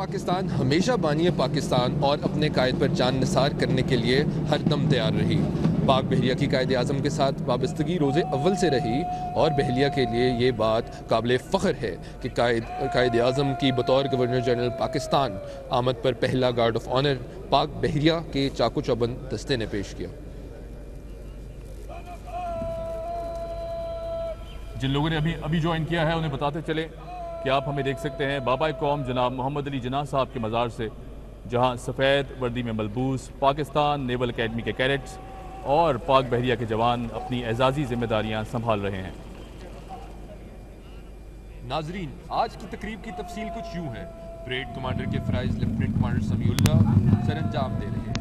पाकिस्तान हमेशा बानी पाकिस्तान और अपने कायद पर जान निसार करने के लिए हरदम तैयार रही। पाक बहरिया की कायद आज़म के साथ वाबस्तगी रोज़े अव्वल से रही और बहरिया के लिए ये बात काबिल फ़ख्र है कि कायद आज़म की बतौर गवर्नर जनरल पाकिस्तान आमद पर पहला गार्ड ऑफ ऑनर पाक बहरिया के चाकू चौबंद दस्ते ने पेश किया। जिन लोगों ने अभी ज्वाइन किया है उन्हें बताते चले कि आप हमें देख सकते हैं बाबा कौम जनाब मोहम्मद अली जिन्ना साहब के मज़ार से, जहां सफ़ेद वर्दी में मलबूस पाकिस्तान नेवल अकेडमी के कैडेट्स और पाक बहरिया के जवान अपनी एजाज़ी जिम्मेदारियां संभाल रहे हैं। नाजरीन, आज की तकरीब की तफसील कुछ यूँ है। परेड कमांडर के फ़राइज़ लेफ्टिनेंट कमांडर समीउल्लाह सरअंजाम दे रहे हैं।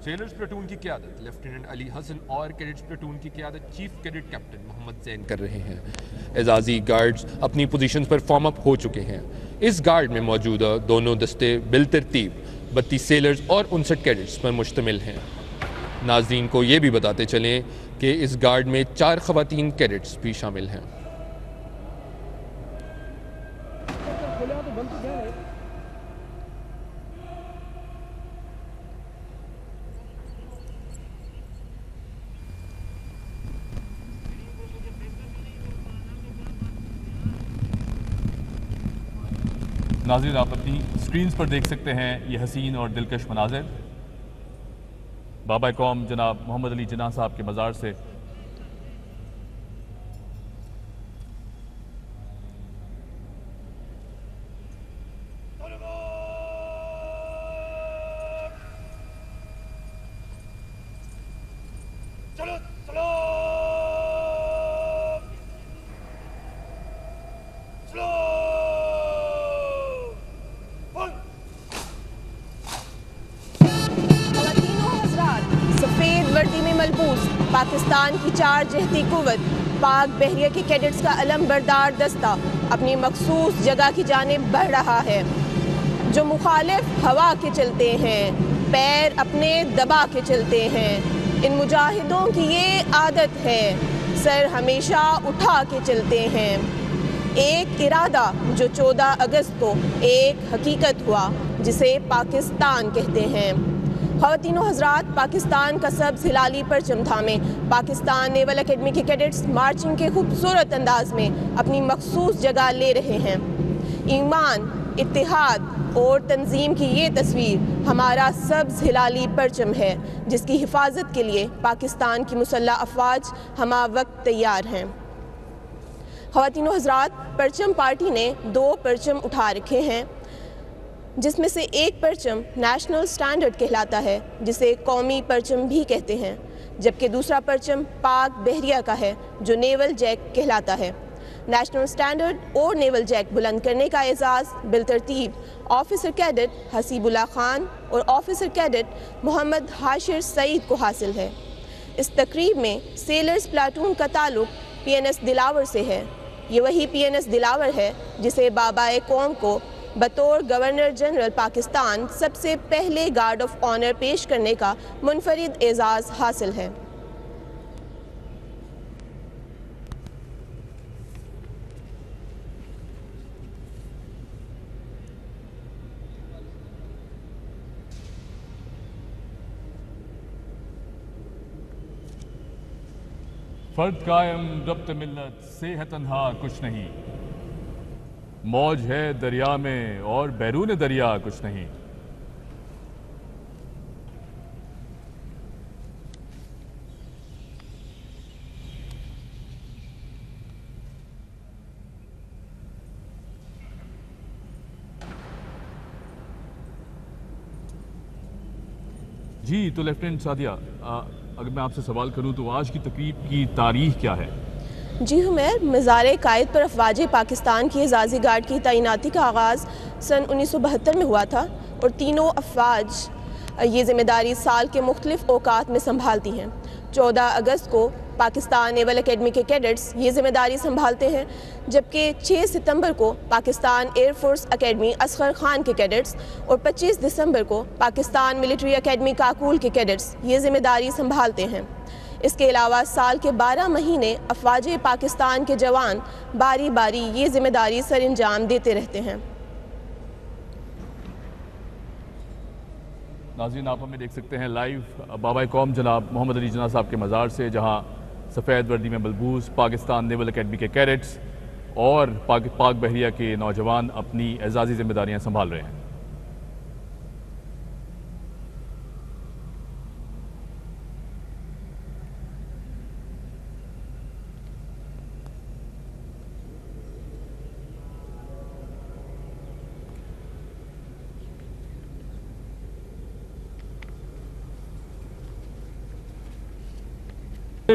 सेलर्स प्लाटून की क़यादत लेफ्टिनेंट अली हसन और कैडेट्स प्लाटून की क़यादत chief cadet captain Mohammad Jain कर रहे हैं। एजाज़ी गार्ड्स अपनी पोजीशन पर फॉर्म अप हो चुके हैं। इस गार्ड में मौजूदा दोनों दस्ते बिलतरतीब 32 सेलर्स और 59 कैडेट्स पर मुश्तमिल हैं। नाज़रीन को ये भी बताते चलें कि इस गार्ड में 4 ख़वातीन कैडेट्स भी शामिल हैं। नाज़रीन, आप अपनी स्क्रीन्स पर देख सकते हैं ये हसीन और दिलकश मनाज़िर बाबा कौम जनाब मोहम्मद अली जिन्ना साहब के मज़ार से। पाकिस्तान की 4 जहती कुव्वत पाक बहरिया के कैडेट्स का अलम बरदार दस्ता अपनी मखसूस जगह की जानिब बढ़ रहा है। जो मुखालिफ हवा के चलते हैं, पैर अपने दबा के चलते हैं। इन मुजाहिदों की ये आदत है, सर हमेशा उठा के चलते हैं। एक इरादा जो 14 अगस्त को एक हकीकत हुआ, जिसे पाकिस्तान कहते हैं। ख़वातीनो हज़रात, पाकिस्तान का सब्ज़ हिलाली परचम थामे पाकिस्तान नेवल अकेडमी के कैडेट्स मार्चिंग के खूबसूरत अंदाज में अपनी मखसूस जगह ले रहे हैं। ईमान, इत्तेहाद और तंजीम की ये तस्वीर हमारा सब्ज़ हिलाली परचम है, जिसकी हिफाजत के लिए पाकिस्तान की मुसल्लह अफ़वाज हमा वक्त तैयार हैं। ख़वातीनो हज़रात, परचम पार्टी ने 2 परचम उठा रखे हैं, जिसमें से एक परचम नेशनल स्टैंडर्ड कहलाता है, जिसे कौमी परचम भी कहते हैं, जबकि दूसरा परचम पाक बहरिया का है, जो नेवल जैक कहलाता है। नेशनल स्टैंडर्ड और नेवल जैक बुलंद करने का एजाज़ बिलतरतीब ऑफिसर कैडेट हसीबुल्लाह खान और ऑफिसर कैडेट मोहम्मद हाशिर सईद को हासिल है। इस तकरीब में सेलर्स प्लाटून का ताल्लुक PNS दिलावर से है। ये वही PNS दिलावर है जिसे बाबा कौम को बतौर गवर्नर जनरल पाकिस्तान सबसे पहले गार्ड ऑफ ऑनर पेश करने का मुनफरिद एजाज़ हासिल है। फर्द कायम रब्त मिल्लत से है तन्हा कुछ नहीं, मौज है दरिया में और बैरून दरिया कुछ नहीं। जी, तो लेफ्टिनेंट सादिया, अगर मैं आपसे सवाल करूं तो आज की तकरीब की तारीख क्या है? जी हुमैर, मज़ार कायद पर अफवाज पाकिस्तान की एजाज़ी गार्ड की तैनाती का आगाज़ सन 1972 में हुआ था और तीनों अफवाज ये ज़िम्मेदारी साल के मुख्तलिफ औकात में संभालती हैं। 14 अगस्त को पाकिस्तान नेवल अकेडमी के कैडेट्स ये ज़िम्मेदारी संभालते हैं, जबकि 6 सितंबर को पाकिस्तान एयरफोर्स अकेडमी असगर खान के कैडेट्स और 25 दिसंबर को पाकिस्तान मिलिट्री अकेडमी काकूल के कैडेट्स ये ज़िम्मेदारी संभालते हैं। इसके अलावा साल के 12 महीने अफवाज पाकिस्तान के जवान बारी बारी ये ज़िम्मेदारी सर अंजाम देते रहते हैं। नाज़रीन, आप हमें देख सकते हैं लाइव बाबा कौम जनाब मोहम्मद अली जिन्ना साहब के मज़ार से, जहां सफ़ेद वर्दी में मलबूस पाकिस्तान नेवल अकेडमी के कैडेट्स और पाक बहरिया के नौजवान अपनी एजाज़ी जिम्मेदारियां संभाल रहे हैं।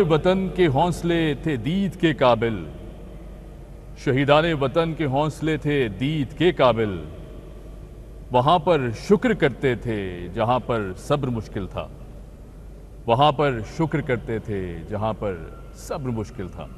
वतन के हौसले थे दीद के काबिल, शहीदाने वतन के हौसले थे दीद के काबिल, वहां पर शुक्र करते थे जहां पर सब्र मुश्किल था, वहां पर शुक्र करते थे जहां पर सब्र मुश्किल था।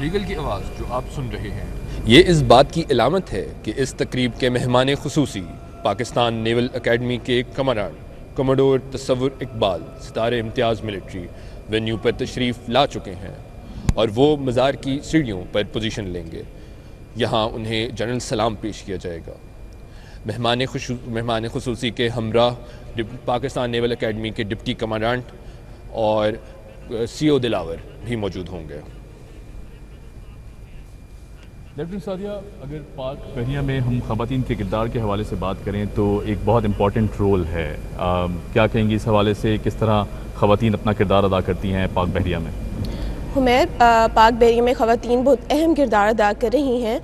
ईगल की आवाज़ जो आप सुन रहे हैं, ये इस बात की इलामत है कि इस तकरीब के मेहमान खुसूसी पाकिस्तान नेवल अकेडमी के कमांडेंट कमोडोर तसव्वुर इकबाल सितारे इम्तियाज़ मिलिट्री वेन्यू पर तशरीफ़ ला चुके हैं और वो मज़ार की सीढ़ियों पर पोजीशन लेंगे। यहाँ उन्हें जनरल सलाम पेश किया जाएगा। मेहमान खुसूसी के हमराह पाकिस्तान नेवल अकेडमी के डिप्टी कमांडेंट और CO दिलावर भी मौजूद होंगे। लेफ्टिनेंट सादिया, अगर पाक बहरिया में हम ख़वातीन के किरदार के हवाले से बात करें तो एक बहुत इम्पॉर्टेंट रोल है, क्या कहेंगी इस हवाले से, किस तरह ख़वातीन अपना किरदार अदा करती हैं पाक बहरिया में? हुमैर, पाक बहरिया में ख़वातीन बहुत अहम किरदार अदा कर रही हैं।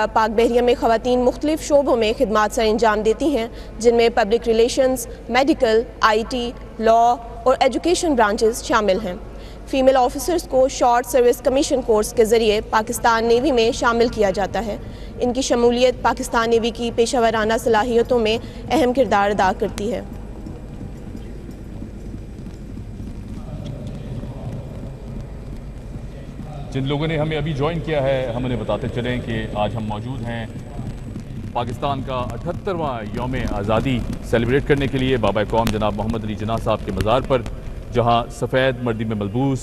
पाक बहरिया में ख़वातीन मुख्तलिफ़ शोबों में खिदमात सर अंजाम देती हैं, जिनमें public relations, medical, IT, law और एजुकेशन ब्रांचेस शामिल हैं। फ़ीमेल ऑफिसर्स को शॉर्ट सर्विस कमीशन कोर्स के ज़रिए पाकिस्तान नेवी में शामिल किया जाता है। इनकी शमूलियत पाकिस्तान नेवी की पेशा वराना सलाहियतों में अहम किरदार अदा करती है। जिन लोगों ने हमें अभी ज्वाइन किया है, हम उन्हें बताते चलें कि आज हम मौजूद हैं पाकिस्तान का 78वां यौम आज़ादी सेलिब्रेट करने के लिए बाबा कौम जनाब मोहम्मद अली जिन्ना साहब के मज़ार पर, जहां सफ़ेद वर्दी में मलबूस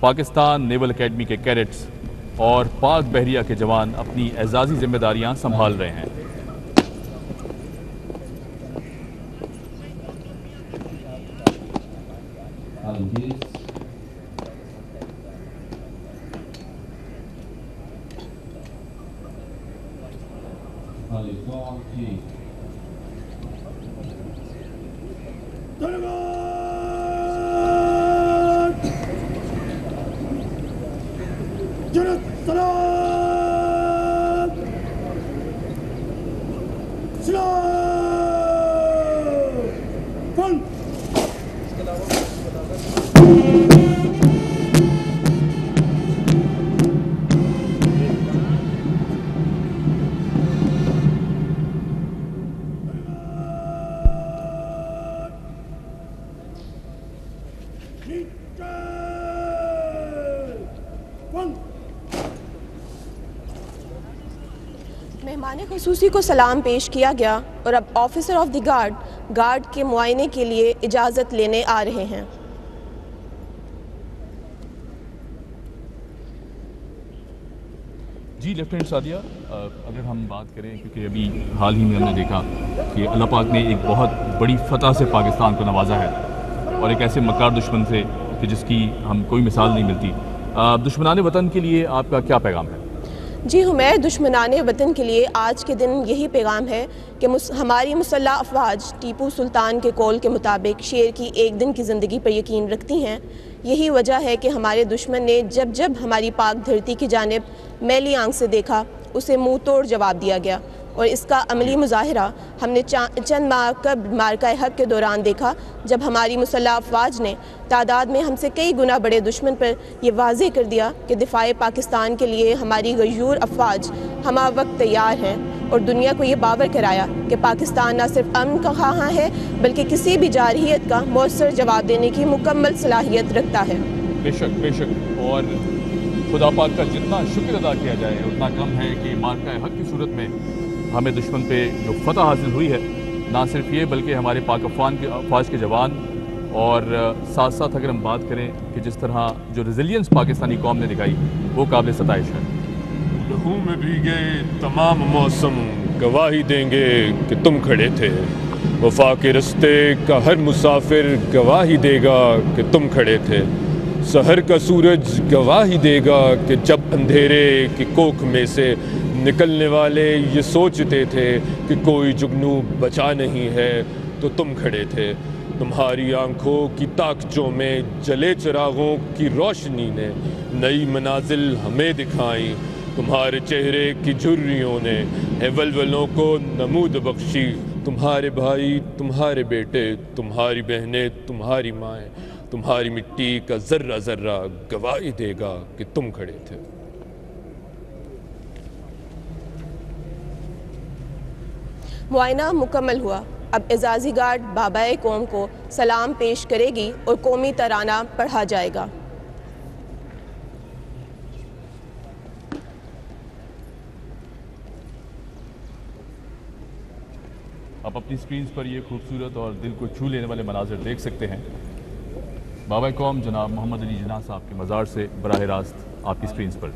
पाकिस्तान नेवल अकेडमी के कैडेट्स और पाक बहरिया के जवान अपनी एजाज़ी जिम्मेदारियां संभाल रहे हैं। मेहमान खुसूसी को सलाम पेश किया गया और अब ऑफिसर ऑफ द गार्ड के मुआयने के लिए इजाज़त लेने आ रहे हैं। जी लेफ्टिनेंट सादिया, अगर हम बात करें, क्योंकि अभी हाल ही में हमने देखा कि अल्लाह पाक ने एक बहुत बड़ी फतह से पाकिस्तान को नवाजा है और एक ऐसे मक्कार दुश्मन से कि जिसकी हम कोई मिसाल नहीं मिलती। दुश्मनाने वतन के लिए आपका क्या पैगाम है? जी हुमैर, दुश्मनाने वतन के लिए आज के दिन यही पैगाम है कि हमारी मुसल्लह अफवाज टीपू सुल्तान के कौल के मुताबिक शेर की एक दिन की ज़िंदगी पर यकीन रखती हैं। यही वजह है कि हमारे दुश्मन ने जब जब हमारी पाक धरती की जानिब मैली आंख से देखा, उसे मुँह तोड़ जवाब दिया गया और इसका अमली मुजाहिरा हमने चंद माह कब मार्का हक के दौरान देखा, जब हमारी मुसल्लह अफवाज ने तादाद में हमसे कई गुना बड़े दुश्मन पर यह वाज़ेह कर दिया कि दिफाए पाकिस्तान के लिए हमारी गयूर अफवाज हमा वक्त तैयार हैं और दुनिया को ये बावर कराया कि पाकिस्तान न सिर्फ अमन का ख़्वाह है बल्कि किसी भी जारहियत का मौसर जवाब देने की मुकम्मल सलाहियत रखता है। बेशक बेशक, और खुदा पाक का जितना शुक्र अदा किया जाए उतना कम है कि मार्का हक की सूरत में हमें दुश्मन पे जो फतह हासिल हुई है, ना सिर्फ ये बल्कि हमारे पाक अफवाज के जवान, और साथ साथ अगर हम बात करें कि जिस तरह जो रेजिलियंस पाकिस्तानी कौम ने दिखाई वो काबिल सताइश है। लहू में भीगे तमाम मौसम गवाही देंगे कि तुम खड़े थे, वफा के रस्ते का हर मुसाफिर गवाही देगा कि तुम खड़े थे, सहर का सूरज गवाही देगा कि जब अंधेरे की कोख में से निकलने वाले ये सोचते थे कि कोई जुगनू बचा नहीं है तो तुम खड़े थे। तुम्हारी आंखों की ताकचों में जले चिरागों की रोशनी ने नई मनाजिल हमें दिखाई, तुम्हारे चेहरे की झुर्रियों ने है वलवलों को नमूद बख्शी, तुम्हारे भाई, तुम्हारे बेटे, तुम्हारी बहनें, तुम्हारी माएँ, तुम्हारी मिट्टी का जर्रा जर्रा गवाही देगा कि तुम खड़े थे। मुआयना मुकम्मल हुआ। अब एजाजी गार्ड बाबाए कौम को सलाम पेश करेगी और कौमी तराना पढ़ा जाएगा। आप अपनी स्क्रीन पर ये खूबसूरत और दिल को छू लेने वाले मनाजिर देख सकते हैं। बाबा कौम जनाब मोहम्मद अली जिन्ना साहब के मज़ार से बराह रास्त आपकी स्क्रीन पर।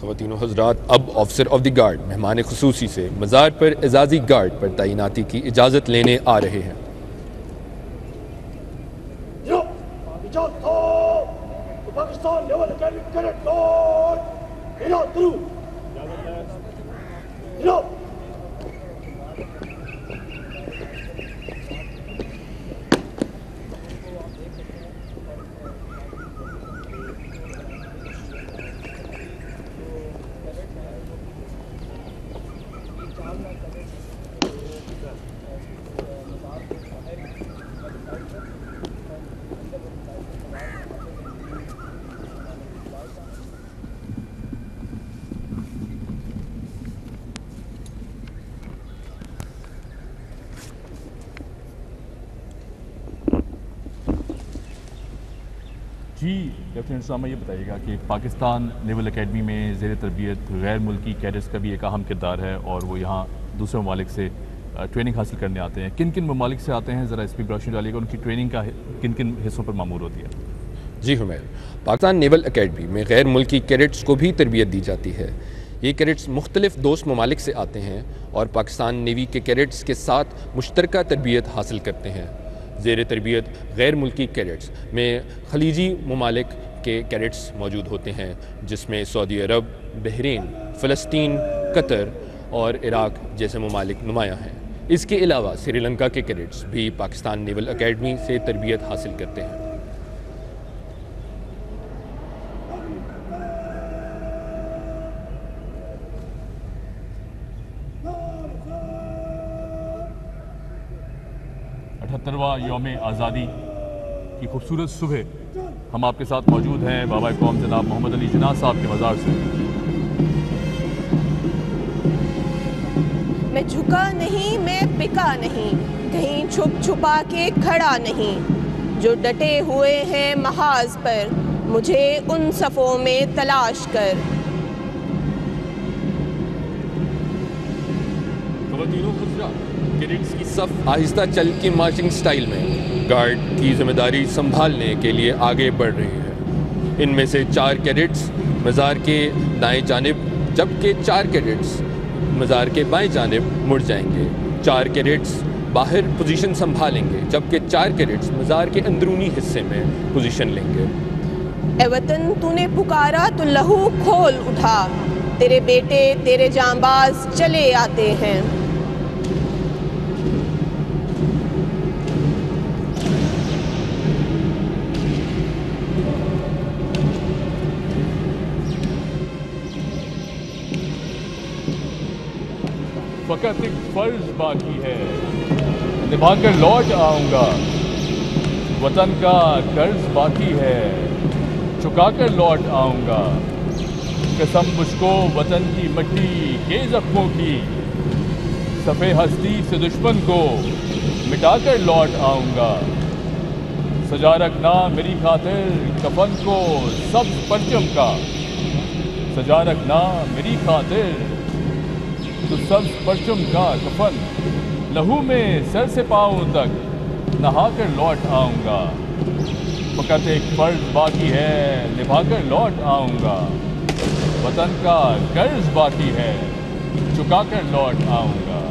ख़वातीन हज़रात, अब ऑफिसर ऑफ द गार्ड मेहमान खुसूसी से मज़ार पर एजाज़ी गार्ड पर तैनाती की इजाज़त लेने आ रहे हैं। जी लेफ्टिनेंट साहब, ये बताइएगा कि पाकिस्तान नेवल एकेडमी में ज़ेर तरबियत गैर मुल्की कैडेट्स का भी एक अहम किरदार है और वो यहाँ दूसरे ममालिक से ट्रेनिंग हासिल करने आते हैं। किन किन ममालिक से आते हैं, ज़रा इस पर रोशनी डालिएगा, उनकी ट्रेनिंग का किन किन हिस्सों पर मामूर होती है? जी हुमैर, पाकिस्तान नेवल अकेडमी में गैर मुल्की कैडेट्स को भी तरबियत दी जाती है। ये कैडेट्स मुख्तलिफ दोस्त ममालिक से आते हैं और पाकिस्तान नेवी के कैडेट्स के साथ मुश्तरका तरबियत हासिल करते हैं। ज़ेर तरबियत गैर मुल्की कैडेट्स में खलीजी ममालिक के कैडेट्स मौजूद होते हैं, जिसमें सऊदी अरब, बहरीन, फ़लस्तीन, कतर और इराक़ जैसे ममालिक नुमायाँ हैं। इसके अलावा श्रीलंका के कैडेट्स भी पाकिस्तान नेवल अकेडमी से तरबियत हासिल करते हैं। यौम आज़ादी की खूबसूरत सुबह हम आपके साथ मौजूद हैं बाबा कौम जनाब मोहम्मद अली जिन्ना साहब के मज़ार से। मैं झुका नहीं, मैं बिका नहीं, कहीं छुप छुपा के खड़ा नहीं। जो डटे हुए हैं महाज पर, मुझे उन सफ़ों में तलाश कर। कैडेट्स की सफ आहिस्ता चल के मार्चिंग स्टाइल में गार्ड की जिम्मेदारी संभालने के लिए आगे बढ़ रही है। इनमें से 4 कैडेट्स मज़ार के दाएं जानिब, जबकि 4 कैडेट्स मज़ार के बाएं जानिब मुड़ जाएंगे। 4 कैडेट्स बाहर पोजीशन संभालेंगे, जबकि 4 कैडेट्स मज़ार के अंदरूनी हिस्से में पोजीशन लेंगे। ए वतन तूने पुकारा तो लहू खोल उठा, तेरे बेटे तेरे जांबाज चले आते हैं। फ़कत एक फ़र्ज बाकी है, निभाकर लौट आऊँगा। वतन का कर्ज बाकी है, चुकाकर लौट आऊँगा। कसम मुझको वतन की मिट्टी के ज़ख्मों की, सफ़े हस्ती से दुश्मन को मिटाकर लौट आऊँगा। सजा रखना मेरी खातिर कफन को सब्ज़ परचम का, सजा रखना मेरी खातिर तो सब परचम का कफन। लहू में सर से पाँव तक नहा कर लौट आऊँगा। फ़कत एक फ़र्ज बाकी है, निभाकर लौट आऊँगा। वतन का कर्ज बाकी है, चुकाकर लौट आऊँगा।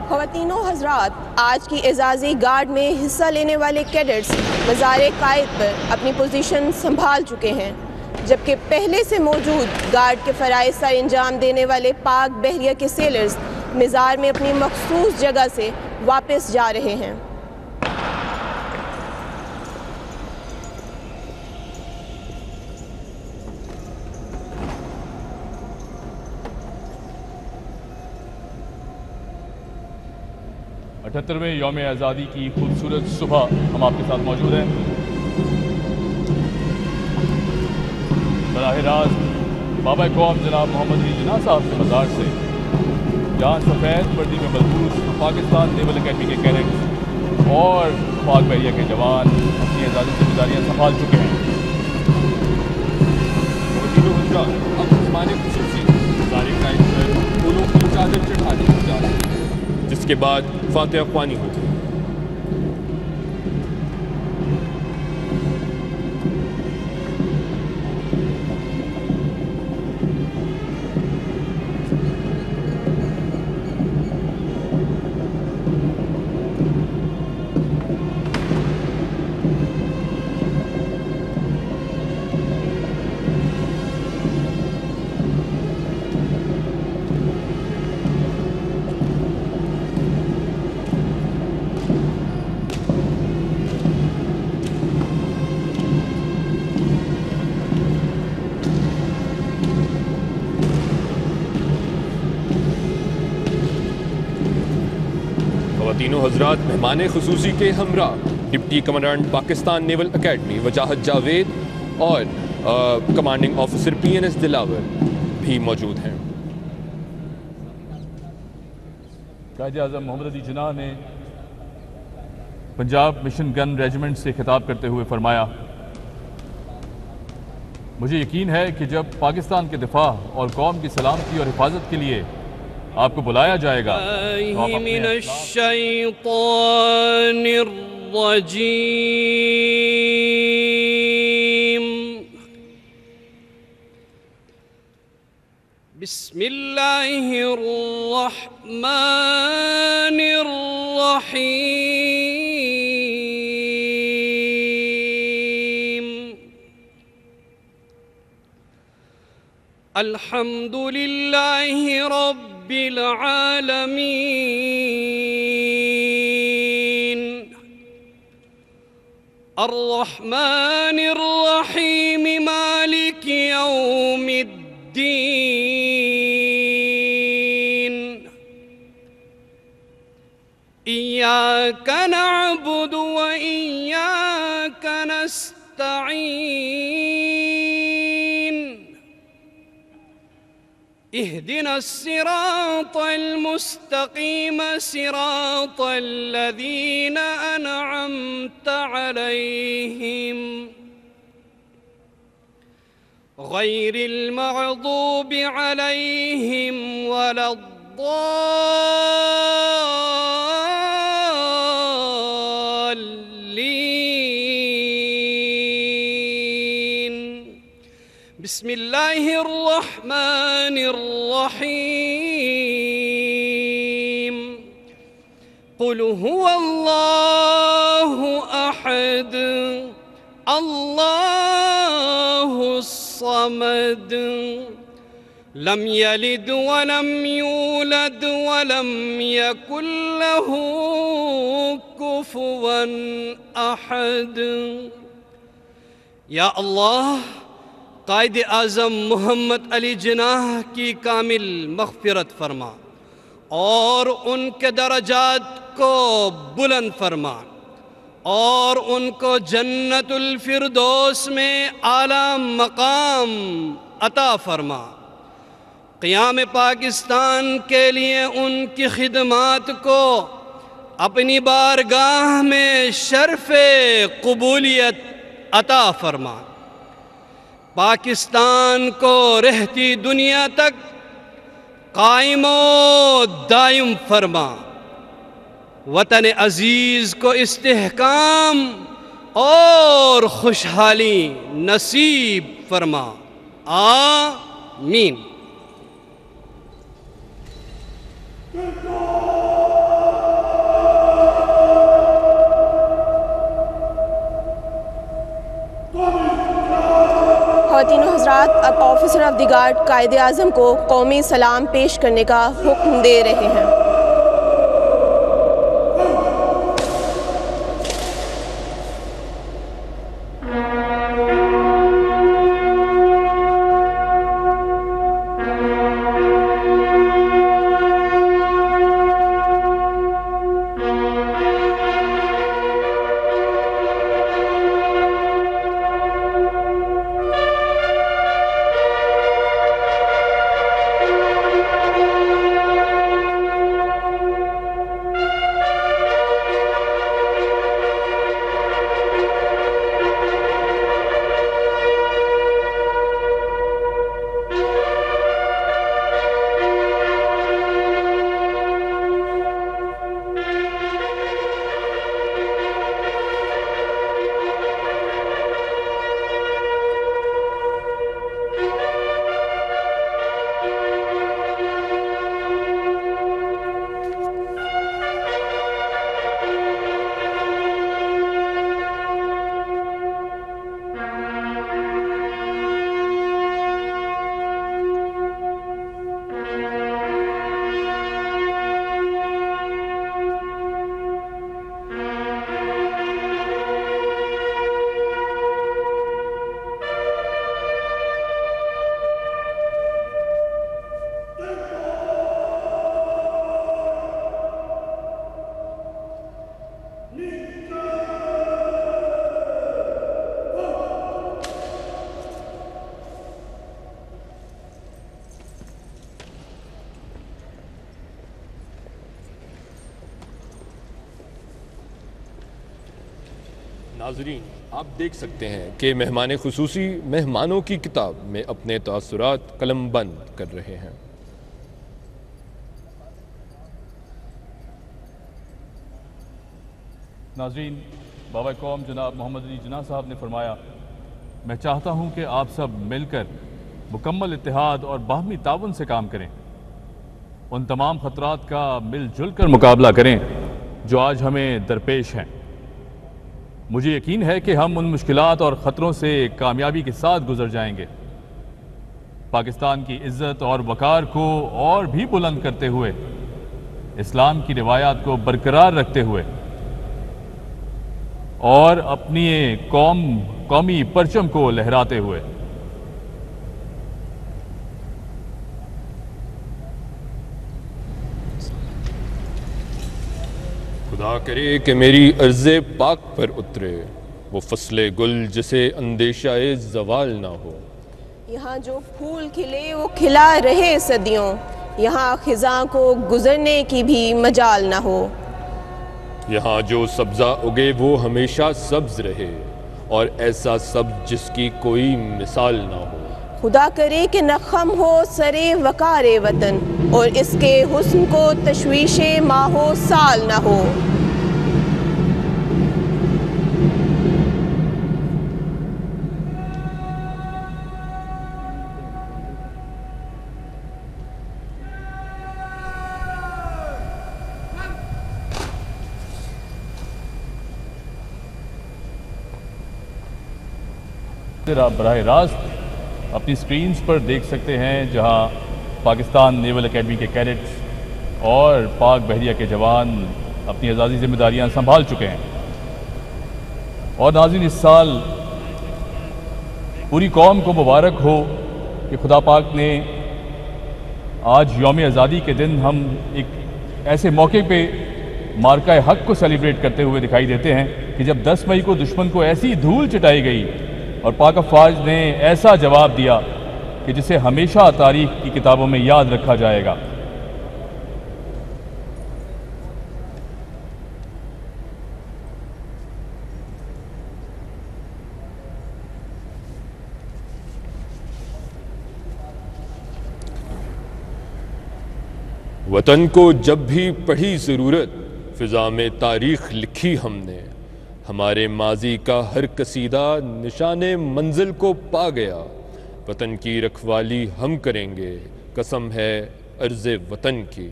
ख़वातीनो हज़रात, आज की एजाज़ी गार्ड में हिस्सा लेने वाले कैडेट्स मज़ार कायद पर अपनी पोजीशन संभाल चुके हैं, जबकि पहले से मौजूद गार्ड के फ़राइज़ सर अंजाम देने वाले पाक बहरिया के सेलर्स मज़ार में अपनी मखसूस जगह से वापस जा रहे हैं। अठहत्तरवें यौम आज़ादी की खूबसूरत सुबह हम आपके साथ मौजूद हैं। बराह रास्त बाबा कौम जनाब मोहम्मद अली जिन्ना साहब के मज़ार से, जहाँ सफ़ेद वर्दी में मलबूस पाकिस्तान नेवल अकेडमी के कैडेट्स और पाक बहरिया के जवान अपनी आज़ादी जिम्मेदारियाँ संभाल चुके हैं। फूलों की चादर चढ़ा दी जा रही है, जिसके बाद फातिहा ख्वानी होगी। ख़वातीनो हज़रात, मेहमान खुसूसी के हमरा deputy commandant Pakistan naval academy वजाहत जावेद और कमांडिंग ऑफिसर PNS दिलावर भी मौजूद हैं। कायदे आज़म मोहम्मद अली जिन्ना ने पंजाब मिशन गन रेजिमेंट से खिताब करते हुए फरमाया, मुझे यकीन है कि जब पाकिस्तान के दिफा और कौम की सलामती और हिफाजत के लिए आपको बुलाया जाएगा तो आप अपने बिस्मिल्लाहिर्रहमानिर्रहीम। अल्हम्दुलिल्लाहि रब्बिल आलमीन अर्रहमानिर्रहीम मालिकि यौमिद्दीन इय्याका नअबुदु व इय्याका नस्तईन इहदिना सिरातल मुस्तकीम सिरातल लज़ीना अनअमता अलैहिम गैरिल मग़दूबि अलैहिम वलद्दाल्लीन। बिस्मिल्लाहिर्रहमानिर्रहीम। कुल हुवल्लाहु अहद अल्लाहुस्समद लम यलिद वलम यूलद वलम यकुल लहू कुफुवन अहद। या अल्लाह, कायदे आज़म मोहम्मद अली जिन्ना की कामिल मग़फ़िरत फरमा और उनके दरजात को बुलंद फरमा और उनको जन्नतुल फिरदौस में आला मकाम अता फरमा। क़याम पाकिस्तान के लिए उनकी खिदमात को अपनी बारगाह में शर्फ़े क़बूलियत अता फरमा। पाकिस्तान को रहती दुनिया तक कायमो दायम फरमा। वतन अजीज़ को इस्तेहकाम और खुशहाली नसीब फरमा। आमीन। ख़वातीनो हज़रात, अब ऑफिसर ऑफ द गार्ड कायदे आज़म को कौमी सलाम पेश करने का हुक्म दे रहे हैं। नाजरीन, आप देख सकते हैं कि मेहमान खुसूसी मेहमानों की किताब में अपने तासुरात कलमबंद कर रहे हैं। नाजरीन, बाबा कौम जनाब मोहम्मद अली जिन्ना साहब ने फरमाया, मैं चाहता हूँ कि आप सब मिलकर मुकम्मल इत्तेहाद और बाहमी ताउन से काम करें, उन तमाम ख़तरात का मिलजुल कर मुकाबला करें जो आज हमें दरपेश हैं। मुझे यकीन है कि हम उन मुश्किलात और ख़तरों से कामयाबी के साथ गुजर जाएंगे। पाकिस्तान की इज़्ज़त और वक़ार को और भी बुलंद करते हुए, इस्लाम की रिवायात को बरकरार रखते हुए और अपनी कौमी परचम को लहराते हुए खुदा करे कि मेरी अर्ज़े पाक पर उतरे वो फसले गुल जिसे अंदेशाए ज़वाल ना हो। यहाँ जो फूल खिले वो खिला रहे सदियों, यहाँ खिज़ां को गुजरने की भी मजाल ना हो। यहाँ जो सब्ज़ा उगे वो हमेशा सब्ज़ रहे और ऐसा सब्ज़ जिसकी कोई मिसाल ना हो। खुदा करे कि न खम हो सरे वकारे वतन और इसके हुस्न को तशवीशे माहो साल ना हो। आप बराह रास्त अपनी स्क्रीन्स पर देख सकते हैं, जहां पाकिस्तान नेवल एकेडमी के कैडेट्स और पाक बहरिया के जवान अपनी आज़ादी जिम्मेदारियां संभाल चुके हैं। और नाज़रीन, इस साल पूरी कौम को मुबारक हो कि खुदा पाक ने आज यौम आज़ादी के दिन हम एक ऐसे मौके पे मार्का हक को सेलिब्रेट करते हुए दिखाई देते हैं कि जब 10 मई को दुश्मन को ऐसी धूल चटाई गई और पाक अफ़वाज ने ऐसा जवाब दिया कि जिसे हमेशा तारीख़ की किताबों में याद रखा जाएगा। वतन को जब भी पढ़ी ज़रूरत, फ़िज़ा में तारीख़ लिखी हमने। हमारे माजी का हर कसीदा निशाने मंजिल को पा गया। वतन की रखवाली हम करेंगे, कसम है अर्ज़े वतन की।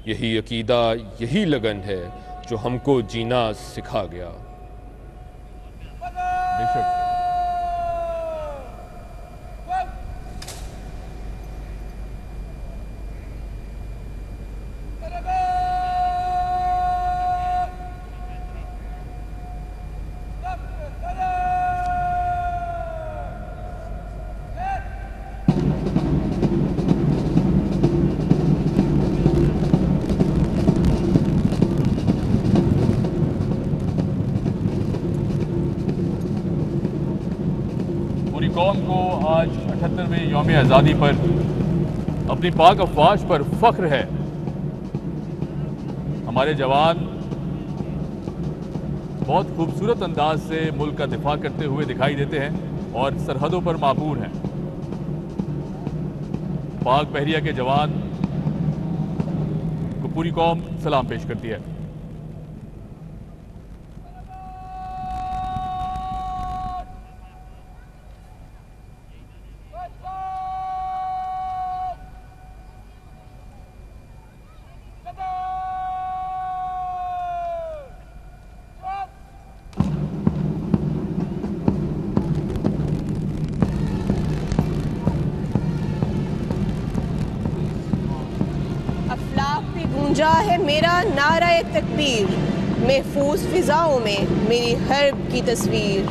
यही अकीदा, यही लगन है जो हमको जीना सिखा गया। बेशक कौम को आज 78वें यौम आज़ादी पर अपनी पाक अफ़वाज पर फ़ख्र है। हमारे जवान बहुत खूबसूरत अंदाज से मुल्क का दिफा करते हुए दिखाई देते हैं और सरहदों पर माबूर हैं। पाक बहरिया के जवान को पूरी कौम सलाम पेश करती है। गूंजा है मेरा नारा तकबीर, महफूज फिजाओं में मेरी हर्ब की तस्वीर।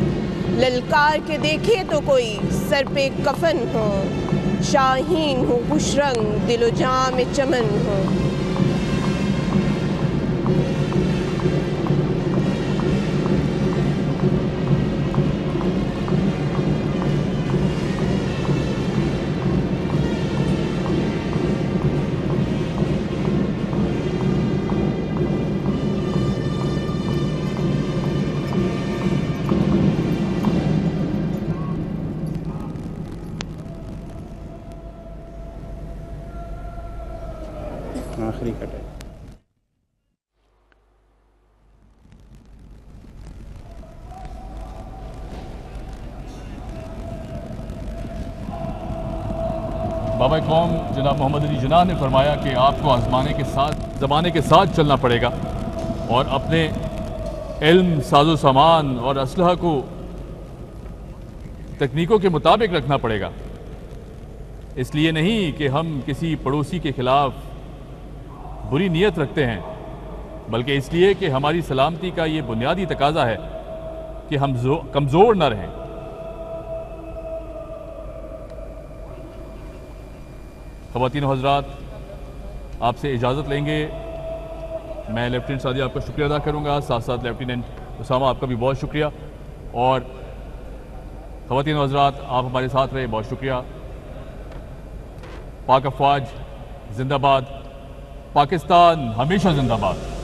ललकार के देखे तो कोई सर पे कफन हो, शाहीन हो खुशरंग दिलो जां में चमन हो। बाबा कौम जनाब मोहम्मद अली जिन्ना ने फरमाया कि आपको ज़माने के साथ चलना पड़ेगा और अपने इल्म, साजो सामान और असलहा को तकनीकों के मुताबिक रखना पड़ेगा। इसलिए नहीं कि हम किसी पड़ोसी के ख़िलाफ़ बुरी नीयत रखते हैं, बल्कि इसलिए कि हमारी सलामती का ये बुनियादी तकाजा है कि हम कमज़ोर न रहें। ख़वातीन व हज़रात, आपसे इजाज़त लेंगे। मैं लेफ्टिनेंट सादिया आपका शुक्रिया अदा करूँगा, साथ साथ लेफ्टिनेंट उसामा आपका भी बहुत शुक्रिया, और ख़वातीन व हज़रात आप हमारे साथ रहे, बहुत शुक्रिया। पाक अफ़वाज जिंदाबाद, पाकिस्तान हमेशा जिंदाबाद।